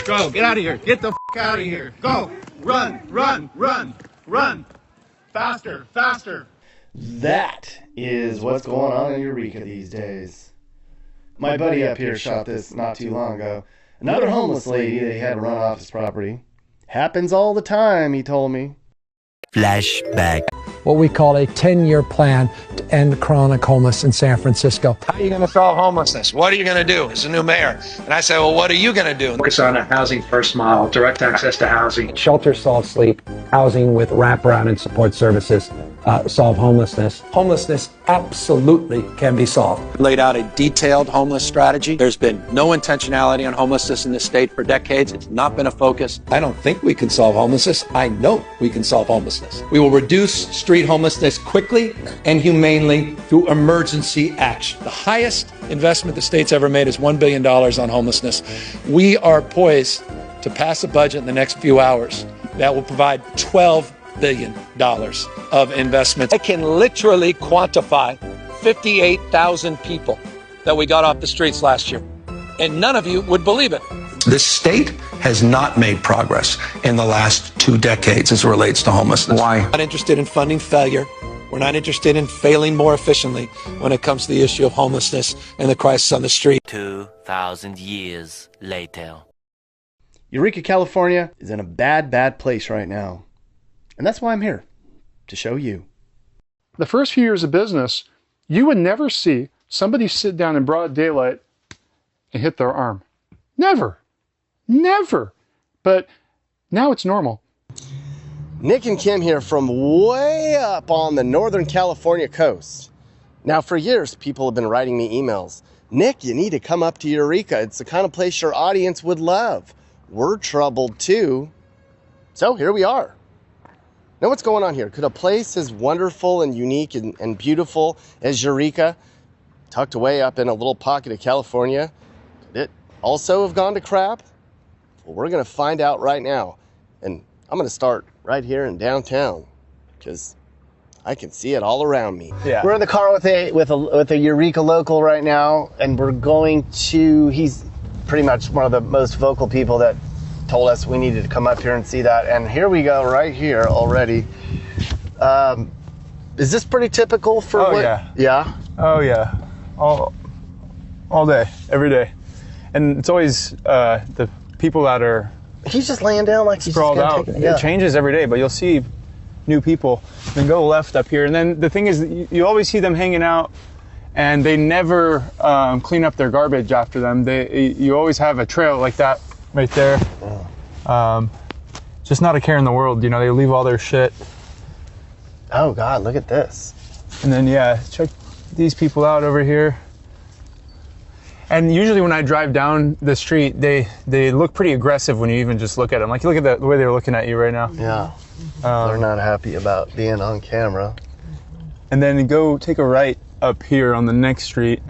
Go. Get out of here. Get the out of here. Go. Run. Run. Run. Run. Faster. Faster. That is what's going on in Eureka these days. My buddy up here shot this not too long ago. Another homeless lady that he had run off his property. Happens all the time, he told me. Flashback. What we call a 10-year plan to end chronic homelessness in San Francisco. How are you going to solve homelessness? What are you going to do as a new mayor? And I say, well, what are you going to do? Focus on a housing first model, direct access to housing. Shelter, solve sleep, housing with wraparound and support services, solve homelessness. Homelessness absolutely can be solved. Laid out a detailed homeless strategy. There's been no intentionality on homelessness in this state for decades. It's not been a focus. I don't think we can solve homelessness. I know we can solve homelessness. We will reduce street homelessness quickly and humanely through emergency action. The highest investment the state's ever made is $1 billion on homelessness. We are poised to pass a budget in the next few hours that will provide $12 billion of investment. I can literally quantify 58,000 people that we got off the streets last year, and none of you would believe it. This state has not made progress in the last 2 decades as it relates to homelessness. Why? We're not interested in funding failure. We're not interested in failing more efficiently when it comes to the issue of homelessness and the crisis on the street. 2,000 years later. Eureka, California is in a bad place right now. And that's why I'm here, to show you. The first few years of business, you would never see somebody sit down in broad daylight and hit their arm. Never. Never. But now it's normal. Nick and Kim here from way up on the Northern California coast. Now, for years, people have been writing me emails. Nick, you need to come up to Eureka. It's the kind of place your audience would love. We're troubled too. So here we are. Now, what's going on here? Could a place as wonderful and unique and beautiful as Eureka, tucked away up in a little pocket of California, could it also have gone to crap? Well, we're going to find out right now. And I'm going to start right here in downtown because I can see it all around me. Yeah. We're in the car with a Eureka local right now, and we're going to, he's pretty much one of the most vocal people that told us we needed to come up here and see that. And here we go right here already. Is this pretty typical for what? Yeah. Yeah? Oh yeah. All day, every day. And it's always the people that are he's just laying down like he's sprawled out. It changes every day, but you'll see new people. Then go left up here. And then the thing is, you always see them hanging out, and they never clean up their garbage after them. You always have a trail like that right there. Just not a care in the world, you know. They leave all their shit. Oh God, look at this. And then yeah, check these people out over here. And usually when I drive down the street, they look pretty aggressive when you even just look at them. Like, look at the way they're looking at you right now. Yeah. They're not happy about being on camera. And then go take a right up here on the next street.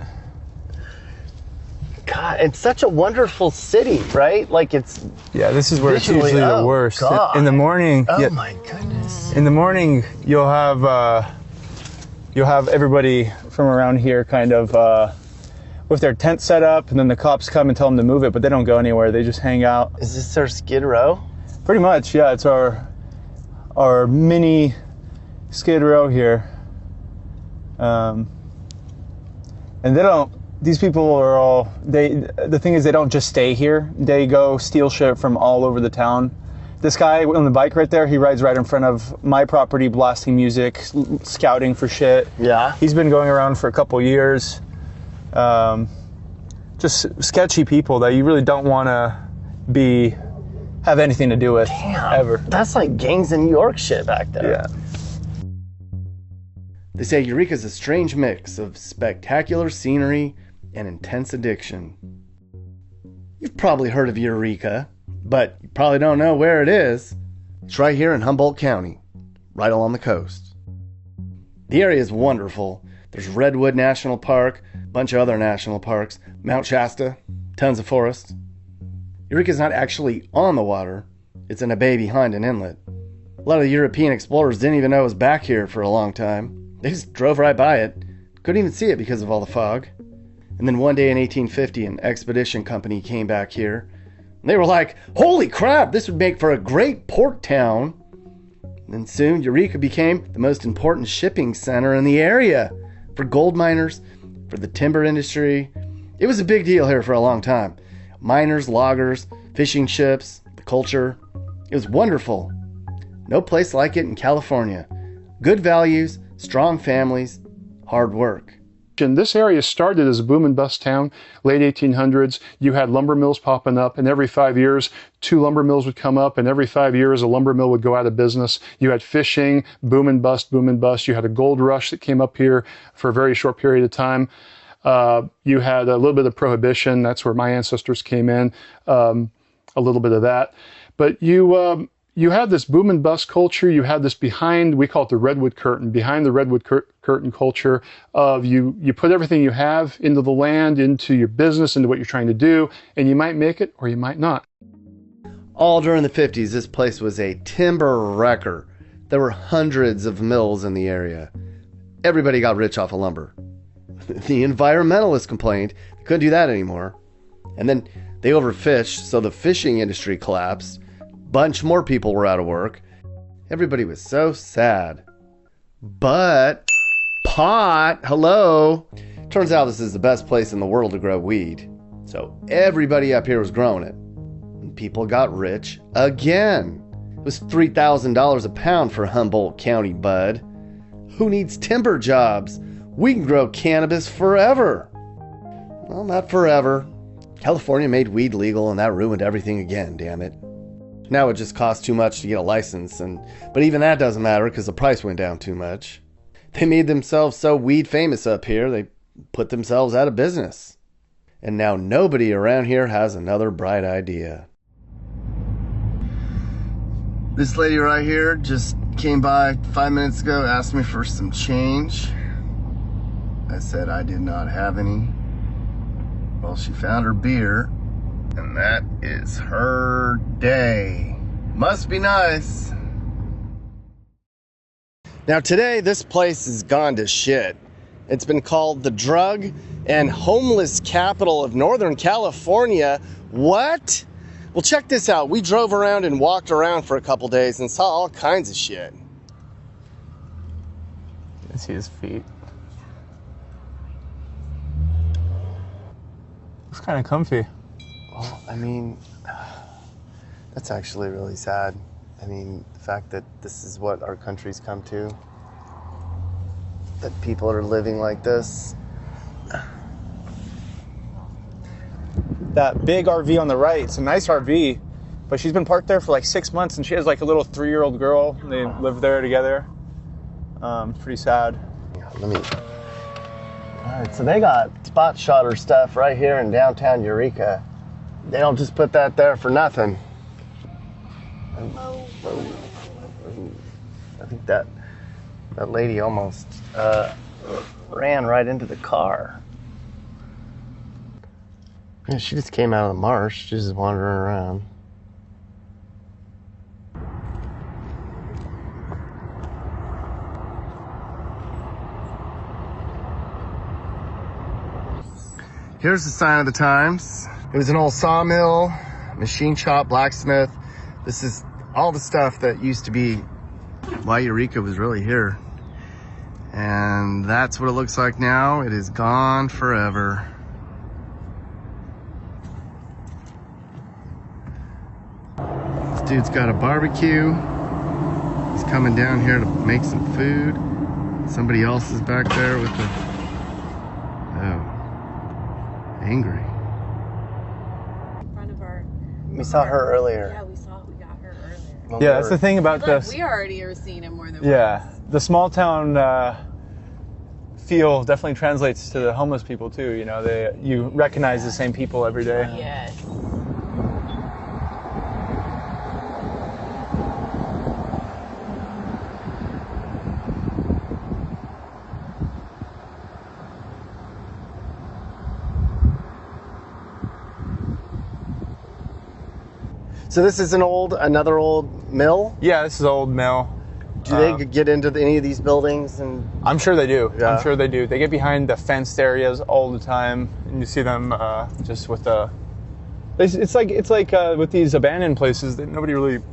God, it's such a wonderful city, right? Like, it's... Yeah, this is where it's usually the worst. God. In the morning... Oh, my goodness. In the morning, you'll have everybody from around here kind of... with their tent set up, and then the cops come and tell them to move it, but they don't go anywhere. They just hang out. Is this our Skid Row? Pretty much, yeah. It's our mini Skid Row here. And they don't... These people are all... The thing is, they don't just stay here. They go steal shit from all over the town. This guy on the bike right there, he rides right in front of my property, blasting music, scouting for shit. Yeah. He's been going around for a couple years. Just sketchy people that you really don't want to have anything to do with. Damn, ever. That's like gangs in New York shit back there. Yeah. They say Eureka's a strange mix of spectacular scenery and intense addiction. You've probably heard of Eureka, but you probably don't know where it is. It's right here in Humboldt County, right along the coast. The area is wonderful. There's Redwood National Park, a bunch of other national parks, Mount Shasta, tons of forests. Eureka's not actually on the water. It's in a bay behind an inlet. A lot of the European explorers didn't even know it was back here for a long time. They just drove right by it. Couldn't even see it because of all the fog. And then one day in 1850, an expedition company came back here. They were like, holy crap, this would make for a great port town. And soon, Eureka became the most important shipping center in the area for gold miners, for the timber industry. It was a big deal here for a long time. Miners, loggers, fishing ships, the culture. It was wonderful. No place like it in California. Good values, strong families, hard work. And this area started as a boom and bust town, late 1800s. You had lumber mills popping up, and every 5 years, 2 lumber mills would come up, and every 5 years, a lumber mill would go out of business. You had fishing, boom and bust, boom and bust. You had a gold rush that came up here for a very short period of time. You had a little bit of prohibition. That's where my ancestors came in, a little bit of that. But you had this boom and bust culture. You had this behind, we call it the redwood curtain, behind the redwood curtain culture of you put everything you have into the land, into your business, into what you're trying to do, and you might make it or you might not. All during the 50s, this place was a timber wrecker. There were hundreds of mills in the area. Everybody got rich off of lumber. The environmentalists complained they couldn't do that anymore. And then they overfished, so the fishing industry collapsed. Bunch more people were out of work. Everybody was so sad. But pot, hello. Turns out this is the best place in the world to grow weed. So everybody up here was growing it. And people got rich again. It was $3,000 a pound for Humboldt County bud. Who needs timber jobs? We can grow cannabis forever. Well, not forever. California made weed legal and that ruined everything again, damn it. Now it just costs too much to get a license, but even that doesn't matter because the price went down too much. They made themselves so weed famous up here, they put themselves out of business. And now nobody around here has another bright idea. This lady right here just came by 5 minutes ago, asked me for some change. I said I did not have any. Well, she found her beer. And that is her day. Must be nice. Now today, this place has gone to shit. It's been called the drug and homeless capital of Northern California. What? Well, check this out. We drove around and walked around for a couple days and saw all kinds of shit. You can see his feet. Looks kind of comfy. Well, I mean, that's actually really sad. I mean, the fact that this is what our country's come to, that people are living like this. That big RV on the right, it's a nice RV, but she's been parked there for like 6 months, and she has like a little 3-year-old girl. They live there together. Pretty sad. Let me... All right, so they got spot shotter stuff right here in downtown Eureka. They don't just put that there for nothing. I think that lady almost ran right into the car. Yeah, she just came out of the marsh. She's just wandering around. Here's the sign of the times. It was an old sawmill, machine shop, blacksmith. This is all the stuff that used to be why Eureka was really here. And that's what it looks like now. It is gone forever. This dude's got a barbecue. He's coming down here to make some food. Somebody else is back there with the... Oh. Angry. We saw her earlier. Yeah, we got her earlier. Yeah, that's the thing about this. We already are seeing it more than once. The small town feel definitely translates to the homeless people too. You know, you recognize the same people every day. Yes. So this is another old mill? Yeah, this is an old mill. Do they get into any of these buildings? And I'm sure they do. Yeah. I'm sure they do. They get behind the fenced areas all the time, and you see them just with the It's like with these abandoned places that nobody really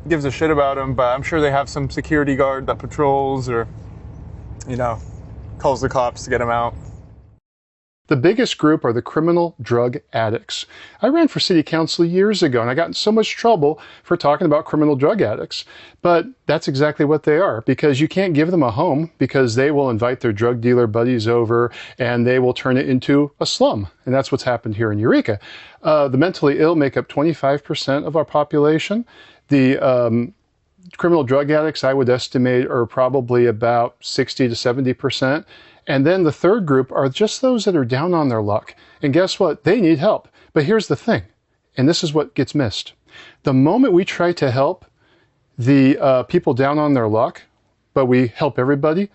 gives a shit about them, but I'm sure they have some security guard that patrols or, you know, calls the cops to get them out. The biggest group are the criminal drug addicts. I ran for city council years ago, and I got in so much trouble for talking about criminal drug addicts. But that's exactly what they are, because you can't give them a home, because they will invite their drug dealer buddies over, and they will turn it into a slum. And that's what's happened here in Eureka. The mentally ill make up 25% of our population. The criminal drug addicts, I would estimate, are probably about 60 to 70%. And then the third group are just those that are down on their luck. And guess what? They need help. But here's the thing, and this is what gets missed. The moment we try to help the people down on their luck, but we help everybody,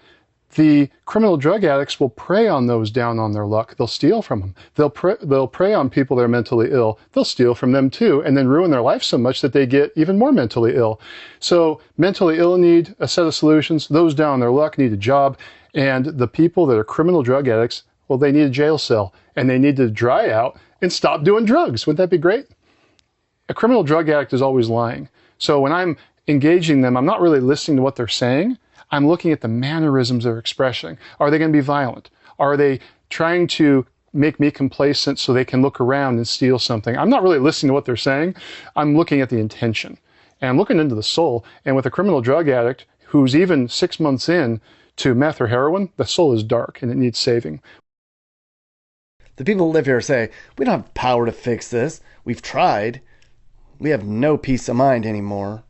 the criminal drug addicts will prey on those down on their luck. They'll steal from them. They'll prey on people that are mentally ill. They'll steal from them too, and then ruin their life so much that they get even more mentally ill. So mentally ill need a set of solutions. Those down on their luck need a job. And the people that are criminal drug addicts, well, they need a jail cell, and they need to dry out and stop doing drugs. Wouldn't that be great? A criminal drug addict is always lying. So when I'm engaging them, I'm not really listening to what they're saying. I'm looking at the mannerisms they're expressing. Are they going to be violent? Are they trying to make me complacent so they can look around and steal something? I'm not really listening to what they're saying. I'm looking at the intention. And I'm looking into the soul. And with a criminal drug addict who's even 6 months in to meth or heroin, the soul is dark and it needs saving. The people who live here say, we don't have power to fix this. We've tried. We have no peace of mind anymore.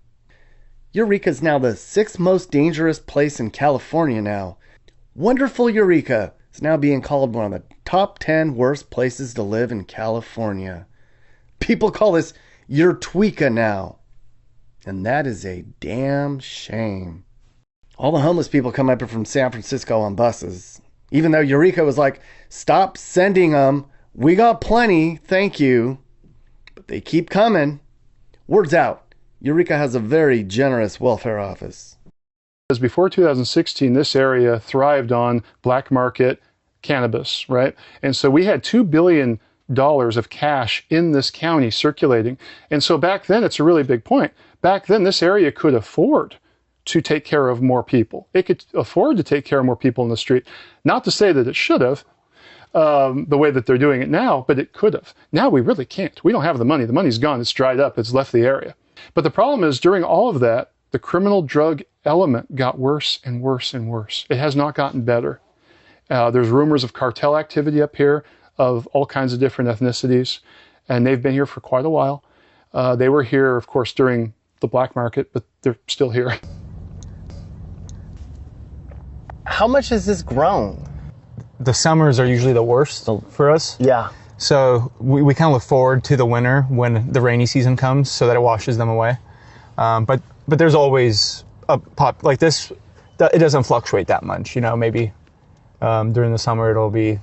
Eureka is now the 6th most dangerous place in California now. Wonderful Eureka is now being called one of the top 10 worst places to live in California. People call this Eureka now. And that is a damn shame. All the homeless people come up here from San Francisco on buses. Even though Eureka was like, stop sending them. We got plenty, thank you. But they keep coming. Word's out. Eureka has a very generous welfare office. Because before 2016, this area thrived on black market cannabis, right? And so we had $2 billion of cash in this county circulating. And so back then, it's a really big point. Back then, this area could afford to take care of more people. It could afford to take care of more people in the street. Not to say that it should have, the way that they're doing it now, but it could have. Now we really can't. We don't have the money. The money's gone. It's dried up. It's left the area. But the problem is, during all of that, the criminal drug element got worse and worse and worse. It has not gotten better. There's rumors of cartel activity up here of all kinds of different ethnicities, and they've been here for quite a while. They were here, of course, during the black market, but they're still here. How much has this grown? The summers are usually the worst for us. Yeah. So we kind of look forward to the winter when the rainy season comes so that it washes them away. But there's always a pop like this. It doesn't fluctuate that much. You know, maybe during the summer it'll be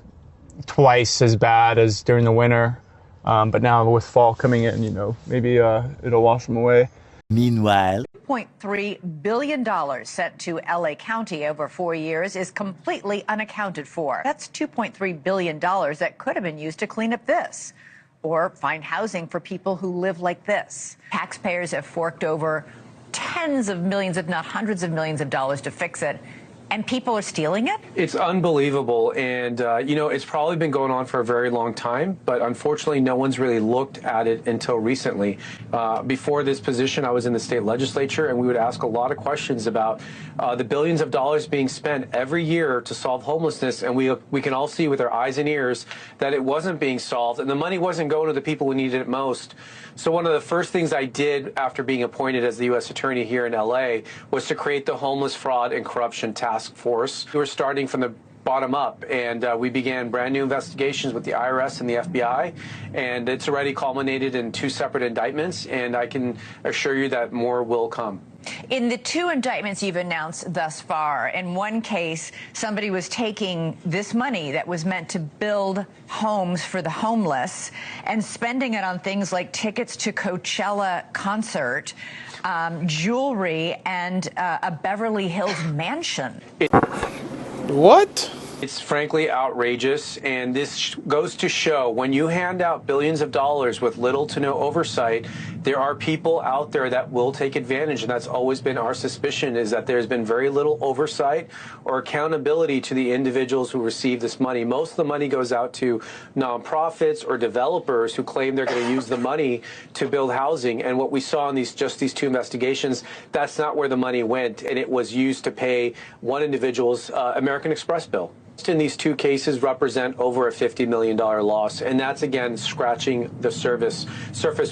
twice as bad as during the winter. But now with fall coming in, you know, maybe it'll wash them away. Meanwhile, $2.3 billion sent to LA County over 4 years is completely unaccounted for. That's $2.3 billion that could have been used to clean up this or find housing for people who live like this. Taxpayers have forked over tens of millions, if not hundreds of millions of dollars to fix it. And people are stealing it? It's unbelievable. And, you know, it's probably been going on for a very long time. But unfortunately, no one's really looked at it until recently. Before this position, I was in the state legislature, and we would ask a lot of questions about the billions of dollars being spent every year to solve homelessness. And we can all see with our eyes and ears that it wasn't being solved. And the money wasn't going to the people who needed it most. So one of the first things I did after being appointed as the U.S. Attorney here in L.A. was to create the Homeless Fraud and Corruption Task Force. We were starting from the bottom up, and we began brand new investigations with the IRS and the FBI, and it's already culminated in 2 separate indictments, and I can assure you that more will come. In the 2 indictments you've announced thus far, in one case, somebody was taking this money that was meant to build homes for the homeless and spending it on things like tickets to Coachella concert, jewelry, and a Beverly Hills mansion. What? It's frankly outrageous, and this goes to show when you hand out billions of dollars with little to no oversight, there are people out there that will take advantage, and that's always been our suspicion, is that there's been very little oversight or accountability to the individuals who receive this money. Most of the money goes out to nonprofits or developers who claim they're going to use the money to build housing, and what we saw in these two investigations, that's not where the money went, and it was used to pay one individual's American Express bill. In these two cases represent over a $50 million loss, and that's again scratching the surface.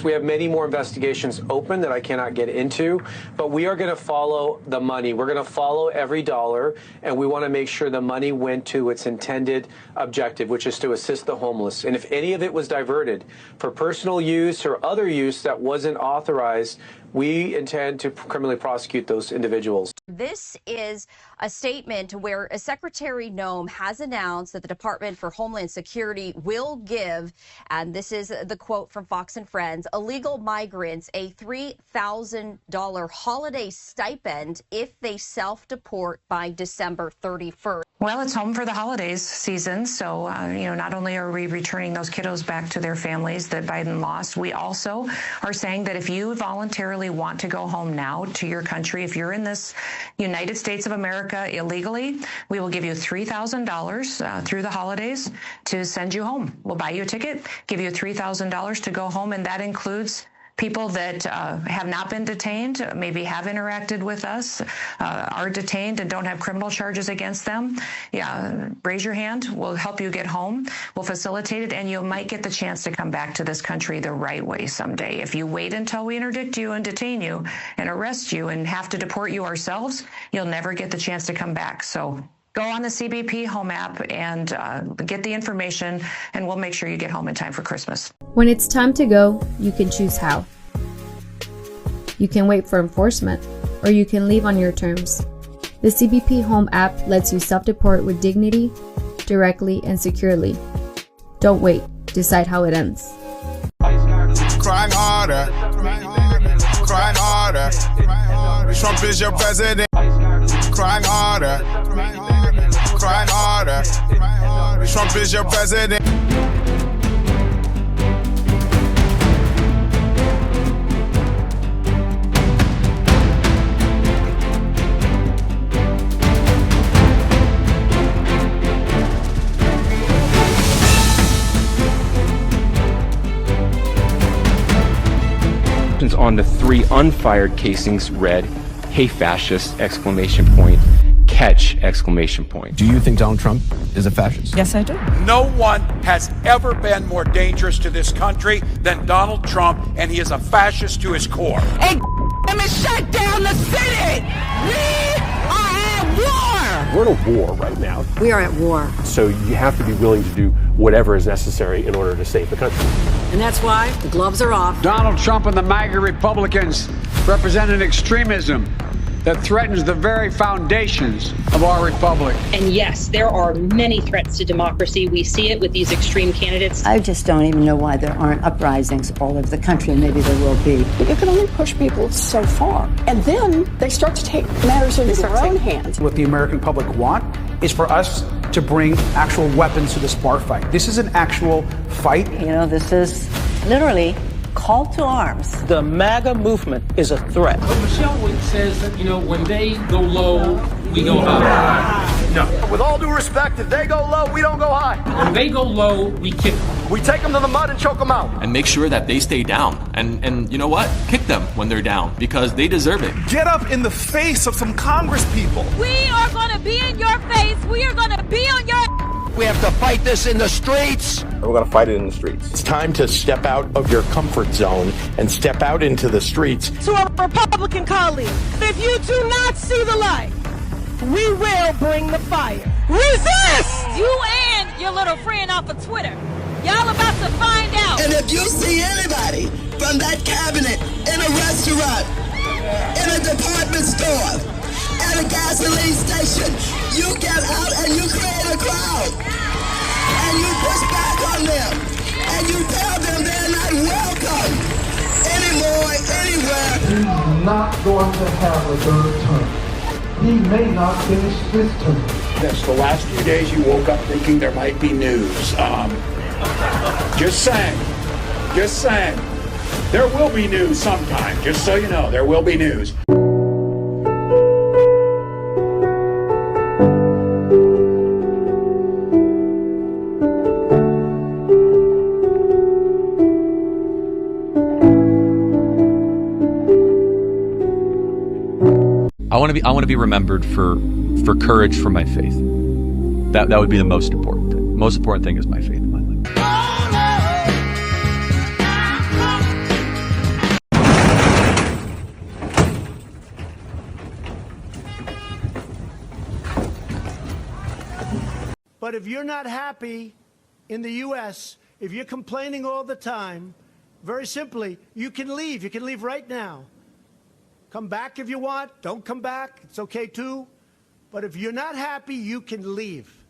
We have many more investigations open that I cannot get into, but we are going to follow the money. We're going to follow every dollar, and we want to make sure the money went to its intended objective, which is to assist the homeless. And if any of it was diverted for personal use or other use that wasn't authorized, we intend to criminally prosecute those individuals. This is a statement where Secretary Newsom has announced that the Department for Homeland Security will give, and this is the quote from Fox and Friends, illegal migrants a $3,000 holiday stipend if they self-deport by December 31st. Well, it's home for the holidays season, so not only are we returning those kiddos back to their families that Biden lost, we also are saying that if you voluntarily want to go home now to your country, if you're in this United States of America illegally, we will give you $3,000 through the holidays to send you home. We'll buy you a ticket, give you $3,000 to go home, and that includes people that have not been detained, maybe have interacted with us, are detained and don't have criminal charges against them. Yeah, raise your hand. We'll help you get home. We'll facilitate it, and you might get the chance to come back to this country the right way someday. If you wait until we interdict you and detain you and arrest you and have to deport you ourselves, you'll never get the chance to come back. So go on the CBP Home app and get the information, and we'll make sure you get home in time for Christmas. When it's time to go, you can choose how. You can wait for enforcement, or you can leave on your terms. The CBP Home app lets you self-deport with dignity, directly, and securely. Don't wait. Decide how it ends. Crying harder. Crying harder. Trump is your president. Crying harder. Crying harder. Trump is your president. On the 3 unfired casings read, "Hey fascist!" exclamation point, catch exclamation point. Do you think Donald Trump is a fascist? Yes, I do. No one has ever been more dangerous to this country than Donald Trump, and he is a fascist to his core. Hey, let me shut down the city! We are at war! We're in a war right now. We are at war. So you have to be willing to do whatever is necessary in order to save the country. And that's why the gloves are off. Donald Trump and the MAGA Republicans represent an extremism that threatens the very foundations of our republic. And yes, there are many threats to democracy. We see it with these extreme candidates. I just don't even know why there aren't uprisings all over the country, and maybe there will be. You can only push people so far. And then they start to take matters into their own hands. What the American public want is for us to bring actual weapons to this bar fight. This is an actual fight. You know, this is literally call to arms. The MAGA movement is a threat. But Michelle says that, when they go low, we go high. No. With all due respect, if they go low, we don't go high. When they go low, we kick them. We take them to the mud and choke them out. And make sure that they stay down. And you know what? Kick them when they're down, because they deserve it. Get up in the face of some Congress people. We are going to be in your face. We are going to be on your... We have to fight this in the streets. We're going to fight it in the streets. It's time to step out of your comfort zone and step out into the streets. To our Republican colleagues, if you do not see the light, we will bring the fire. Resist! You and your little friend off of Twitter. Y'all about to find out. And if you see anybody from that cabinet in a restaurant, in a department store, at a gasoline station, you get out and you create a crowd. And you push back on them. And you tell them they're not welcome anymore, anywhere. He's not going to have a third term. He may not finish this term. this. The last few days you woke up thinking there might be news. Just saying. Just saying. There will be news sometime. Just so you know, there will be news. I want to be remembered for courage for my faith. That would be the most important thing. Most important thing is my faith in my life. But if you're not happy in the U.S., if you're complaining all the time, very simply, you can leave. You can leave right now. Come back if you want. Don't come back. It's okay too. But if you're not happy, you can leave.